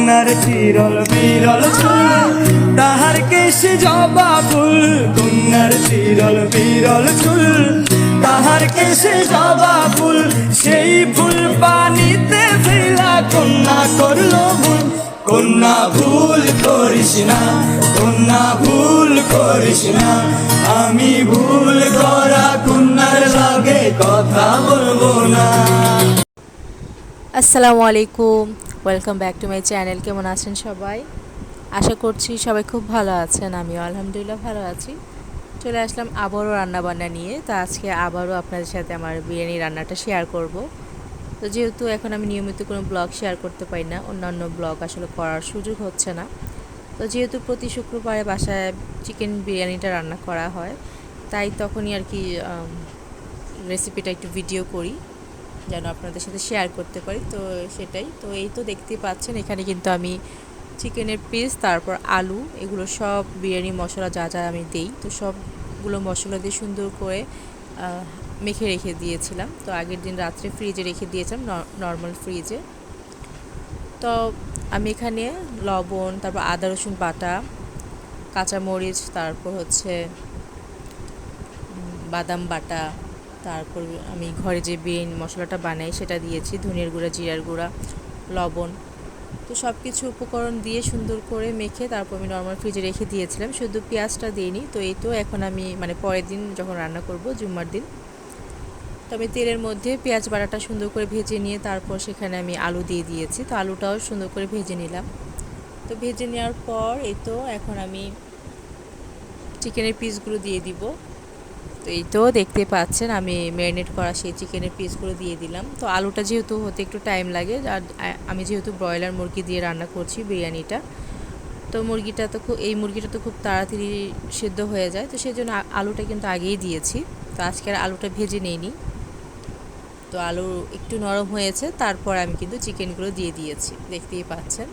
কন্যার চিরল বিরল চুল, তাহার কেশে জবা ফুল। কন্যার চিরল বিরল চুল, তাহার কেশে জবা ফুল। সেই ফুল পানিতে ফেলা কন্যা করলো ভুল। কন্যা ভুল করিস না, কন্যা ভুল করিস না। আমি ভুল করা কন্যার লগে কথা বলবো না। আসসালামু আলাইকুম, welcome back to my channel. কেমন আছেন সবাই? আশা করছি সবাই খুব ভালো আছেন। আমিও আলহামদুলিল্লাহ ভালো আছি। চলে আসলাম আবারও রান্নাবান্না নিয়ে। তো আজকে আবারও আপনাদের সাথে আমার বিরিয়ানি রান্নাটা শেয়ার করব। তো যেহেতু এখন আমি নিয়মিত কোনো ব্লগ শেয়ার করতে পারি না, অন্যান্য ব্লগ আসলে করার সুযোগ হচ্ছে না, তো যেহেতু প্রতি শুক্রবারে বাসায় চিকেন বিরিয়ানিটা রান্না করা হয়, তাই তখনই আর কি রেসিপিটা একটু ভিডিও করি যেন আপনাদের সাথে শেয়ার করতে পারি। তো সেটাই, তো এই তো দেখতেই পাচ্ছেন এখানে কিন্তু আমি চিকেনের পিস, তারপর আলু, এগুলো সব বিরিয়ানি মশলা যা যা আমি দেই, তো সবগুলো মশলা দিয়ে সুন্দর করে মেখে রেখে দিয়েছিলাম। তো আগের দিন রাত্রে ফ্রিজে রেখে দিয়েছিলাম, নর্মাল ফ্রিজে। তো আমি এখানে লবণ, তারপর আদা রসুন বাটা, কাঁচামরিচ, তারপর হচ্ছে বাদাম বাটা, তারপর আমি ঘরে যে বিরিয়ানি মশলাটা বানাই সেটা দিয়েছি, ধনিয়ার গুঁড়া, জিরার গুঁড়া, লবণ। তো সব কিছু উপকরণ দিয়ে সুন্দর করে মেখে তারপর আমি নর্মাল ফ্রিজে রেখে দিয়েছিলাম, শুধু পেঁয়াজটা দিইনি। তো এই তো এখন আমি পরের দিন যখন রান্না করব, জুম্মার দিন, তো আমি তেলের মধ্যে পেঁয়াজ বাটাটা সুন্দর করে ভেজে নিয়ে তারপর সেখানে আমি আলু দিয়ে দিয়েছি। তো আলুটাও সুন্দর করে ভেজে নিলাম। তো ভেজে নেওয়ার পর এই তো এখন আমি চিকেনের পিসগুলো দিয়ে দিব। তো এই তো দেখতে পাচ্ছেন আমি ম্যারিনেট করা সেই চিকেনের পিসগুলো দিয়ে দিলাম। তো আলুটা যেহেতু হতে একটু টাইম লাগে, আর আমি যেহেতু ব্রয়লার মুরগি দিয়ে রান্না করছি বিরিয়ানিটা, তো এই মুরগিটা তো খুব তাড়াতাড়ি সিদ্ধ হয়ে যায়, তো সেই জন্য আলুটা কিন্তু আগেই দিয়েছি। তো আজকে আর আলুটা ভেজে নেইনি। তো আলু একটু নরম হয়েছে, তারপর আমি কিন্তু চিকেনগুলো দিয়ে দিয়েছি, দেখতেই পাচ্ছেন।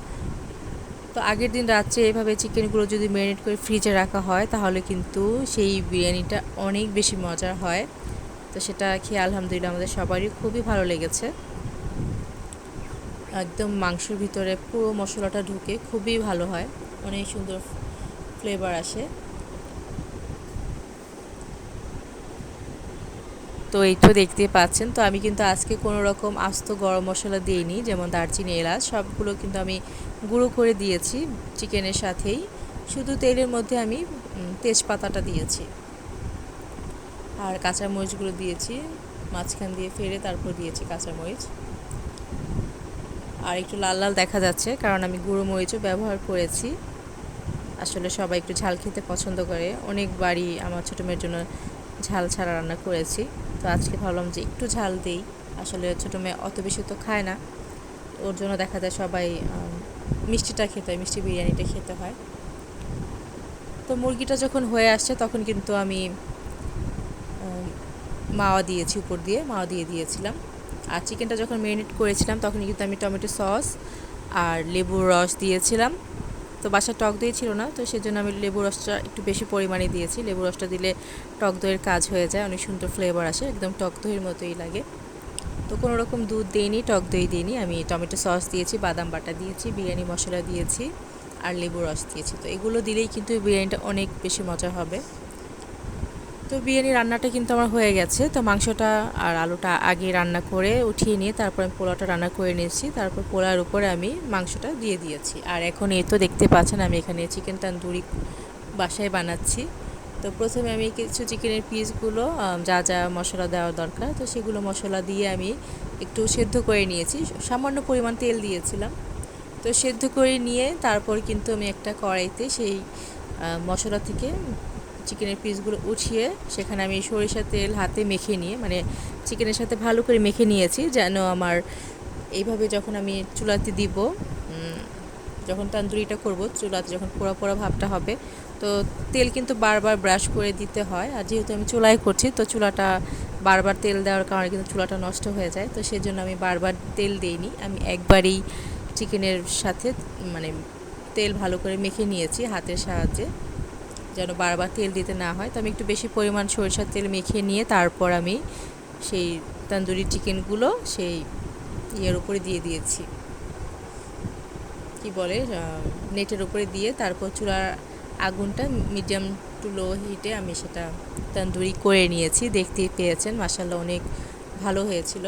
তো আগের দিন রাত্রে এভাবে চিকেনগুলো যদি ম্যারিনেট করে ফ্রিজে রাখা হয় তাহলে কিন্তু সেই বিরিয়ানিটা অনেক বেশি মজার হয়। তো সেটা খেয়ে আলহামদুলিল্লাহ আমাদের সবারই খুবই ভালো লেগেছে। একদম মাংসের ভিতরে পুরো মশলাটা ঢুকে খুবই ভালো হয়, অনেক সুন্দর ফ্লেভার আসে। তো এই তো দেখতেই পাচ্ছেন। তো আমি কিন্তু আজকে কোনো রকম আস্ত গরম মশলা দিইনি, যেমন দারচিনি, এলাচ, সবগুলো কিন্তু আমি গুঁড়ো করে দিয়েছি চিকেনের সাথেই। শুধু তেলের মধ্যে আমি তেজপাতাটা দিয়েছি আর কাঁচামরিচগুলো দিয়েছি, মাঝখান দিয়ে ফেলে তারপর দিয়েছি কাঁচামরিচ। আর একটু লাল লাল দেখা যাচ্ছে কারণ আমি গুঁড়ো মরিচও ব্যবহার করেছি। আসলে সবাই একটু ঝাল খেতে পছন্দ করে, অনেকবারই আমার ছোটো মেয়ের জন্য ঝাল ছাড়া রান্না করেছি। তো আজকে ভাবলাম যে একটু ঝাল দেই, আসলে ছোটো মেয়ে অত বেশি তো খায় না, ওর জন্য দেখা যায় সবাই মিষ্টিটা খেতে হয়, মিষ্টি বিরিয়ানিটা খেতে হয়। তো মুরগিটা যখন হয়ে আসছে তখন কিন্তু আমি মাওয়া দিয়েছি, উপর দিয়ে মাওয়া দিয়ে দিয়েছিলাম। আর চিকেনটা যখন ম্যারিনেট করেছিলাম তখন কিন্তু আমি টমেটো সস আর লেবুর রস দিয়েছিলাম। তো বাসায় টক দই ছিল না, তো সেজন্য আমি লেবু রসটা একটু বেশি পরিমাণে দিয়েছি। লেবু রসটা দিলে টক দইয়ের কাজ হয়ে যায়, অনেক সুন্দর ফ্লেভার আসে, একদম টক দইয়ের মতোই লাগে। তো কোনো রকম দুধ দিইনি, টক দই দিইনি, আমি টমেটো সস দিয়েছি, বাদাম বাটা দিয়েছি, বিরিয়ানি মশলা দিয়েছি আর লেবু রস দিয়েছি। তো এগুলো দিলেই কিন্তু বিরিয়ানিটা অনেক বেশি মজা হবে। তো বিরিয়ানি রান্নাটা কিন্তু আমার হয়ে গেছে। তো মাংসটা আর আলুটা আগে রান্না করে উঠিয়ে নিয়ে তারপর আমি পোলাওটা রান্না করে নিয়েছি, তারপর পোলাওর উপরে আমি মাংসটা দিয়ে দিয়েছি। আর এখন এই তো দেখতে পাচ্ছেন আমি এখানে চিকেন তান্দুরি বাসায় বানাচ্ছি। তো প্রথমে আমি কিছু চিকেনের পিসগুলো যা যা মশলা দেওয়া দরকার, তো সেগুলো মশলা দিয়ে আমি একটু সেদ্ধ করে নিয়েছি, সামান্য পরিমাণ তেল দিয়েছিলাম। তো সেদ্ধ করে নিয়ে তারপর কিন্তু আমি একটা কড়াইতে সেই মশলা থেকে চিকেনের পিসগুলো উঠিয়ে সেখানে আমি সরিষার তেল হাতে মেখে নিয়ে, চিকেনের সাথে ভালো করে মেখে নিয়েছি, যেন আমার এইভাবে যখন আমি চুলাতে দিব, যখন তান্দুরিটা করব, চুলাতে যখন পোড়া পোড়া ভাবটা হবে, তো তেল কিন্তু বারবার ব্রাশ করে দিতে হয়। আর যেহেতু আমি চুলায় করছি, তো চুলাটা বারবার তেল দেওয়ার কারণে কিন্তু চুলাটা নষ্ট হয়ে যায়, তো সেজন্য আমি বারবার তেল দিইনি, আমি একবারেই চিকেনের সাথে তেল ভালো করে মেখে নিয়েছি হাতের সাহায্যে, যেন বারবার তেল দিতে না হয়। তো আমি একটু বেশি পরিমাণ সরিষার তেল মেখে নিয়ে তারপর আমি সেই তান্দুরি চিকেনগুলো সেই ইয়ের উপরে দিয়ে দিয়েছি, কি বলে নেটের উপরে দিয়ে তারপর চুলার আগুনটা মিডিয়াম টু লো হিটে আমি সেটা তন্দুরি করে নিয়েছি। দেখতেই পেয়েছেন মাশাআল্লাহ অনেক ভালো হয়েছিল।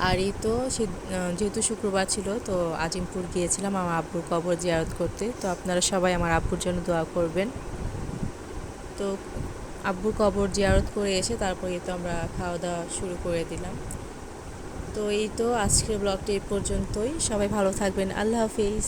আর এই তো সে যেহেতু শুক্রবার ছিল তো আজিমপুর গিয়েছিলাম আমার আব্বুর কবর জিয়ারত করতে। তো আপনারা সবাই আমার আব্বুর জন্য দোয়া করবেন। তো আব্বুর কবর জিয়ারত করে এসে তারপরে তো আমরা খাওয়া দাওয়া শুরু করে দিলাম। তো এই তো আজকের ব্লগটি এই পর্যন্তই। সবাই ভালো থাকবেন। আল্লাহ হাফিজ।